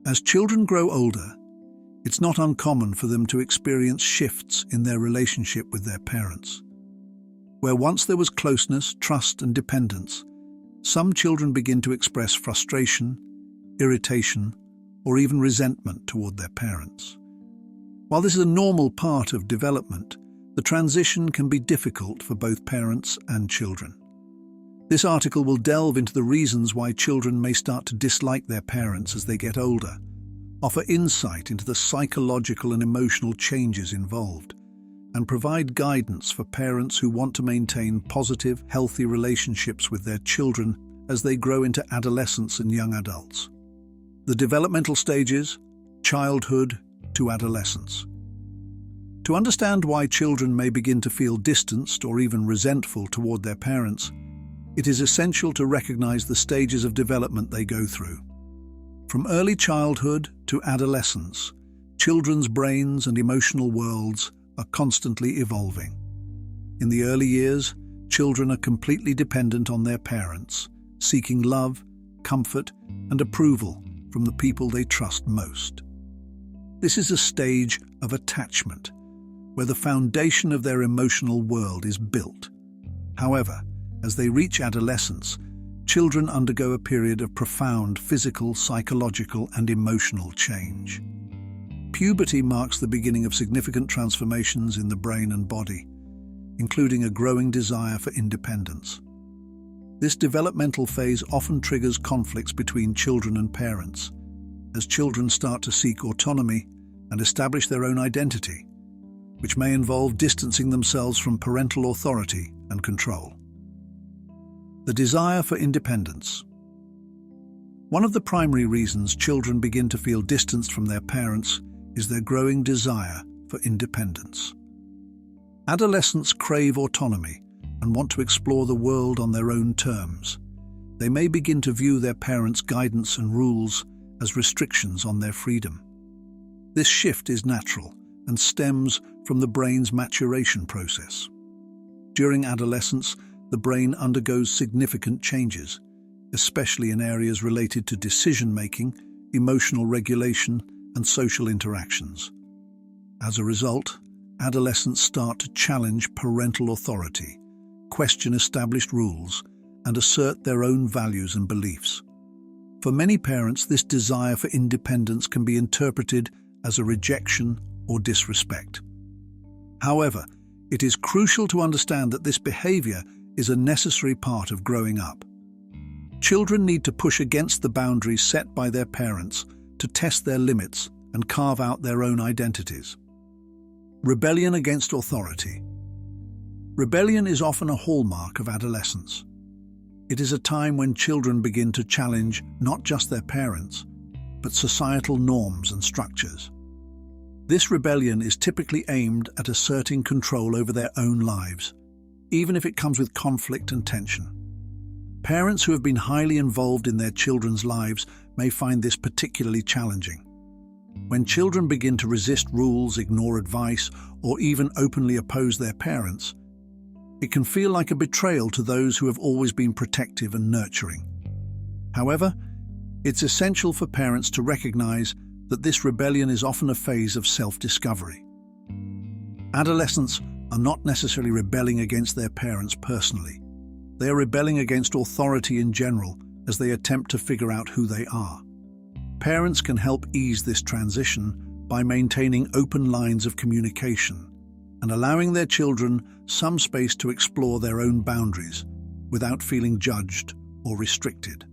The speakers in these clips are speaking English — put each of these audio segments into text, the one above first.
As children grow older, it's not uncommon for them to experience shifts in their relationship with their parents. Where once there was closeness, trust, and dependence, some children begin to express frustration, irritation, or even resentment toward their parents. While this is a normal part of development, the transition can be difficult for both parents and children. This article will delve into the reasons why children may start to dislike their parents as they get older, offer insight into the psychological and emotional changes involved, and provide guidance for parents who want to maintain positive, healthy relationships with their children as they grow into adolescence and young adults. The developmental stages, childhood to adolescence. To understand why children may begin to feel distanced or even resentful toward their parents, it is essential to recognize the stages of development they go through. From early childhood to adolescence, children's brains and emotional worlds are constantly evolving. In the early years, children are completely dependent on their parents, seeking love, comfort, and approval from the people they trust most. This is a stage of attachment, where the foundation of their emotional world is built. However, as they reach adolescence, children undergo a period of profound physical, psychological, and emotional change. Puberty marks the beginning of significant transformations in the brain and body, including a growing desire for independence. This developmental phase often triggers conflicts between children and parents, as children start to seek autonomy and establish their own identity, which may involve distancing themselves from parental authority and control. The desire for independence. One of the primary reasons children begin to feel distanced from their parents is their growing desire for independence. Adolescents crave autonomy and want to explore the world on their own terms. They may begin to view their parents' guidance and rules as restrictions on their freedom. This shift is natural and stems from the brain's maturation process. During adolescence, the brain undergoes significant changes, especially in areas related to decision-making, emotional regulation, and social interactions. As a result, adolescents start to challenge parental authority, question established rules, and assert their own values and beliefs. For many parents, this desire for independence can be interpreted as a rejection or disrespect. However, it is crucial to understand that this behavior is a necessary part of growing up. Children need to push against the boundaries set by their parents to test their limits and carve out their own identities. Rebellion against authority. Rebellion is often a hallmark of adolescence. It is a time when children begin to challenge not just their parents, but societal norms and structures. This rebellion is typically aimed at asserting control over their own lives, even if it comes with conflict and tension. Parents who have been highly involved in their children's lives may find this particularly challenging. When children begin to resist rules, ignore advice, or even openly oppose their parents, it can feel like a betrayal to those who have always been protective and nurturing. However, it's essential for parents to recognize that this rebellion is often a phase of self-discovery. Adolescents are not necessarily rebelling against their parents personally. They are rebelling against authority in general as they attempt to figure out who they are. Parents can help ease this transition by maintaining open lines of communication and allowing their children some space to explore their own boundaries without feeling judged or restricted.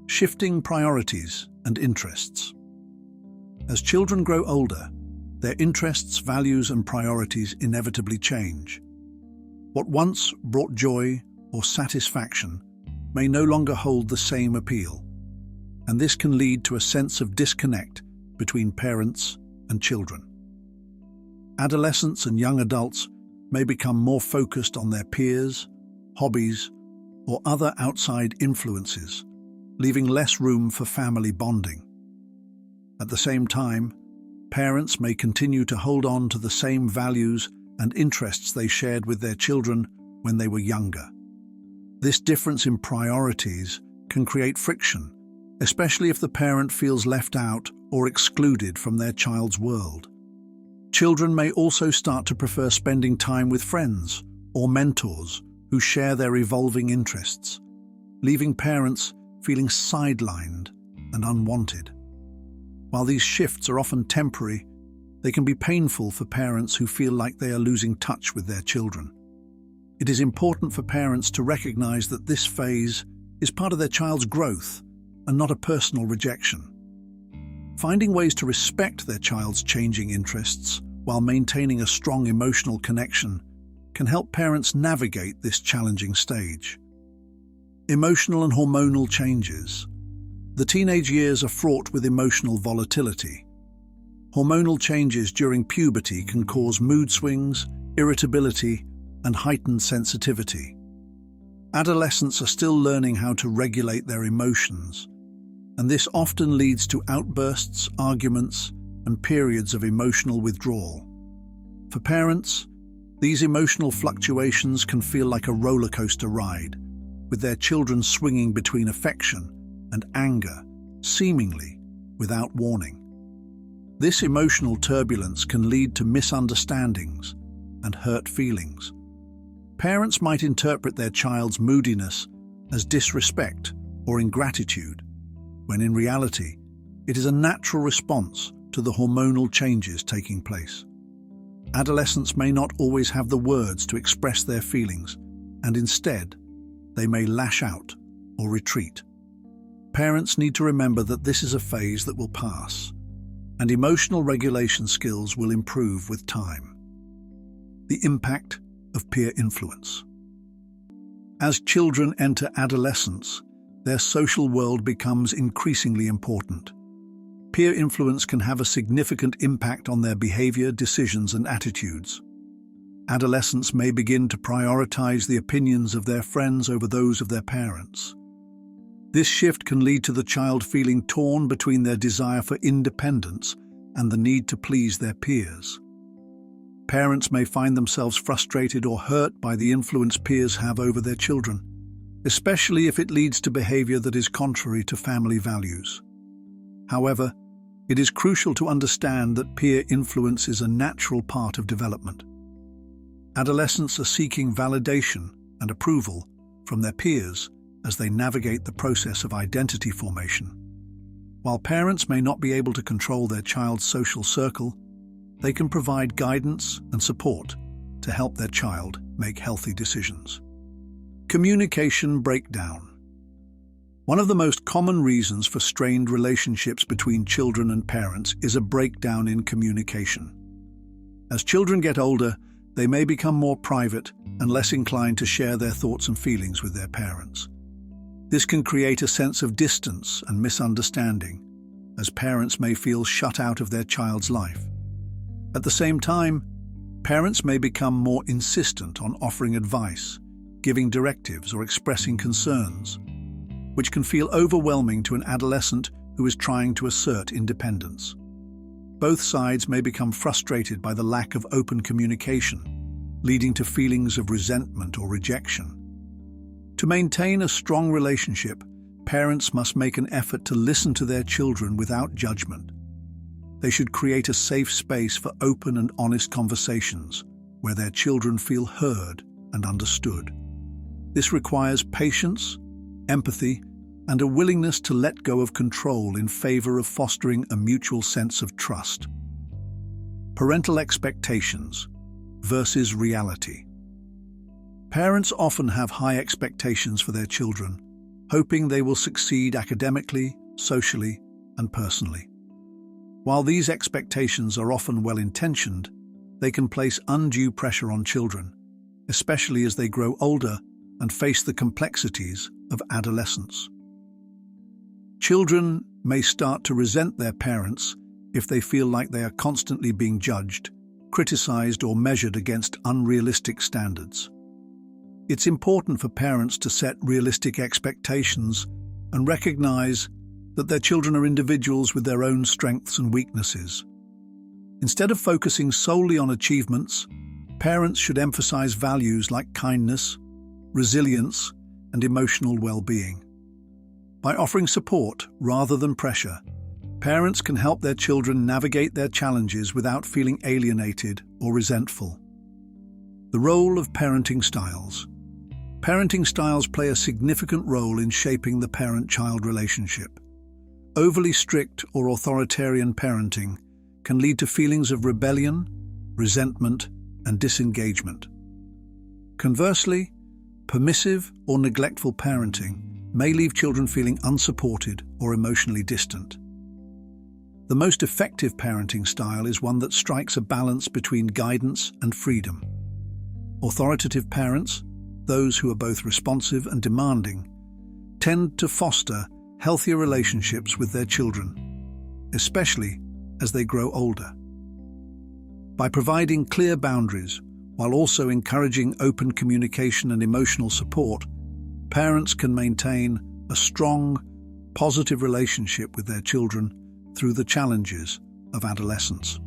Shifting priorities and interests. As children grow older, their interests, values, and priorities inevitably change. What once brought joy or satisfaction may no longer hold the same appeal, and this can lead to a sense of disconnect between parents and children. Adolescents and young adults may become more focused on their peers, hobbies, or other outside influences, leaving less room for family bonding. At the same time, parents may continue to hold on to the same values and interests they shared with their children when they were younger. This difference in priorities can create friction, especially if the parent feels left out or excluded from their child's world. Children may also start to prefer spending time with friends or mentors who share their evolving interests, leaving parents feeling sidelined and unwanted. While these shifts are often temporary, they can be painful for parents who feel like they are losing touch with their children. It is important for parents to recognize that this phase is part of their child's growth and not a personal rejection. Finding ways to respect their child's changing interests while maintaining a strong emotional connection can help parents navigate this challenging stage. Emotional and hormonal changes. The teenage years are fraught with emotional volatility. Hormonal changes during puberty can cause mood swings, irritability, and heightened sensitivity. Adolescents are still learning how to regulate their emotions, and this often leads to outbursts, arguments, and periods of emotional withdrawal. For parents, these emotional fluctuations can feel like a roller coaster ride, with their children swinging between affection and anger, seemingly without warning. This emotional turbulence can lead to misunderstandings and hurt feelings. Parents might interpret their child's moodiness as disrespect or ingratitude, when in reality, it is a natural response to the hormonal changes taking place. Adolescents may not always have the words to express their feelings, and instead, they may lash out or retreat. Parents need to remember that this is a phase that will pass, and emotional regulation skills will improve with time. The impact of peer influence. As children enter adolescence, their social world becomes increasingly important. Peer influence can have a significant impact on their behavior, decisions, and attitudes. Adolescents may begin to prioritize the opinions of their friends over those of their parents. This shift can lead to the child feeling torn between their desire for independence and the need to please their peers. Parents may find themselves frustrated or hurt by the influence peers have over their children, especially if it leads to behavior that is contrary to family values. However, it is crucial to understand that peer influence is a natural part of development. Adolescents are seeking validation and approval from their peers as they navigate the process of identity formation. While parents may not be able to control their child's social circle, they can provide guidance and support to help their child make healthy decisions. Communication breakdown. One of the most common reasons for strained relationships between children and parents is a breakdown in communication. As children get older, they may become more private and less inclined to share their thoughts and feelings with their parents. This can create a sense of distance and misunderstanding, as parents may feel shut out of their child's life. At the same time, parents may become more insistent on offering advice, giving directives, or expressing concerns, which can feel overwhelming to an adolescent who is trying to assert independence. Both sides may become frustrated by the lack of open communication, leading to feelings of resentment or rejection. To maintain a strong relationship, parents must make an effort to listen to their children without judgment. They should create a safe space for open and honest conversations where their children feel heard and understood. This requires patience, empathy, and a willingness to let go of control in favor of fostering a mutual sense of trust. Parental expectations versus reality. Parents often have high expectations for their children, hoping they will succeed academically, socially, and personally. While these expectations are often well-intentioned, they can place undue pressure on children, especially as they grow older and face the complexities of adolescence. Children may start to resent their parents if they feel like they are constantly being judged, criticized, or measured against unrealistic standards. It's important for parents to set realistic expectations and recognize that their children are individuals with their own strengths and weaknesses. Instead of focusing solely on achievements, parents should emphasize values like kindness, resilience, and emotional well-being. By offering support rather than pressure, parents can help their children navigate their challenges without feeling alienated or resentful. The role of parenting styles. Parenting styles play a significant role in shaping the parent-child relationship. Overly strict or authoritarian parenting can lead to feelings of rebellion, resentment, and disengagement. Conversely, permissive or neglectful parenting may leave children feeling unsupported or emotionally distant. The most effective parenting style is one that strikes a balance between guidance and freedom. Authoritative parents, those who are both responsive and demanding, tend to foster healthier relationships with their children, especially as they grow older. By providing clear boundaries while also encouraging open communication and emotional support, parents can maintain a strong, positive relationship with their children through the challenges of adolescence.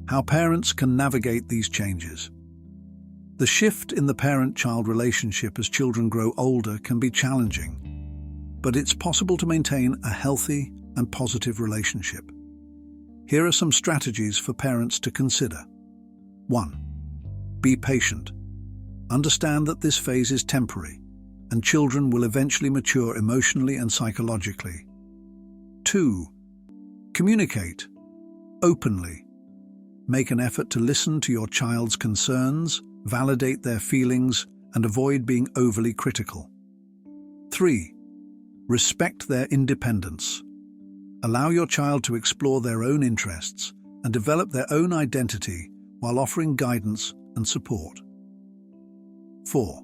How parents can navigate these changes. The shift in the parent-child relationship as children grow older can be challenging, but it's possible to maintain a healthy and positive relationship. Here are some strategies for parents to consider. 1. Be patient. Understand that this phase is temporary, and children will eventually mature emotionally and psychologically. 2. Communicate openly. Make an effort to listen to your child's concerns, validate their feelings, and avoid being overly critical. 3. Respect their independence. Allow your child to explore their own interests and develop their own identity while offering guidance and support. 4.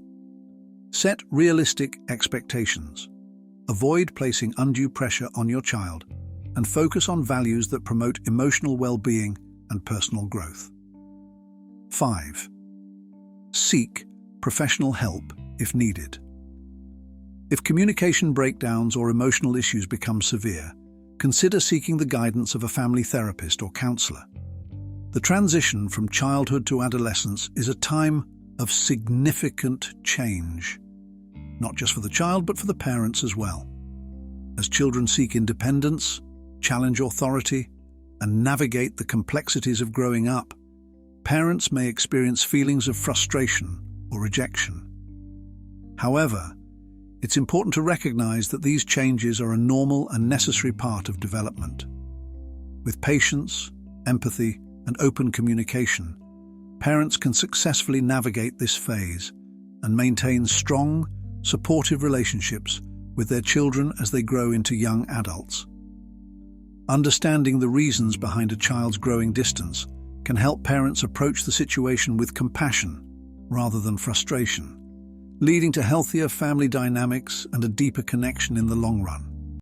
Set realistic expectations. Avoid placing undue pressure on your child and focus on values that promote emotional well-being and personal growth. 5. Seek professional help if needed. If communication breakdowns or emotional issues become severe, consider seeking the guidance of a family therapist or counselor. The transition from childhood to adolescence is a time of significant change, not just for the child but for the parents as well. As children seek independence, challenge authority, and navigate the complexities of growing up, parents may experience feelings of frustration or rejection. However, it's important to recognize that these changes are a normal and necessary part of development. With patience, empathy, and open communication, parents can successfully navigate this phase and maintain strong, supportive relationships with their children as they grow into young adults. Understanding the reasons behind a child's growing distance can help parents approach the situation with compassion rather than frustration, leading to healthier family dynamics and a deeper connection in the long run.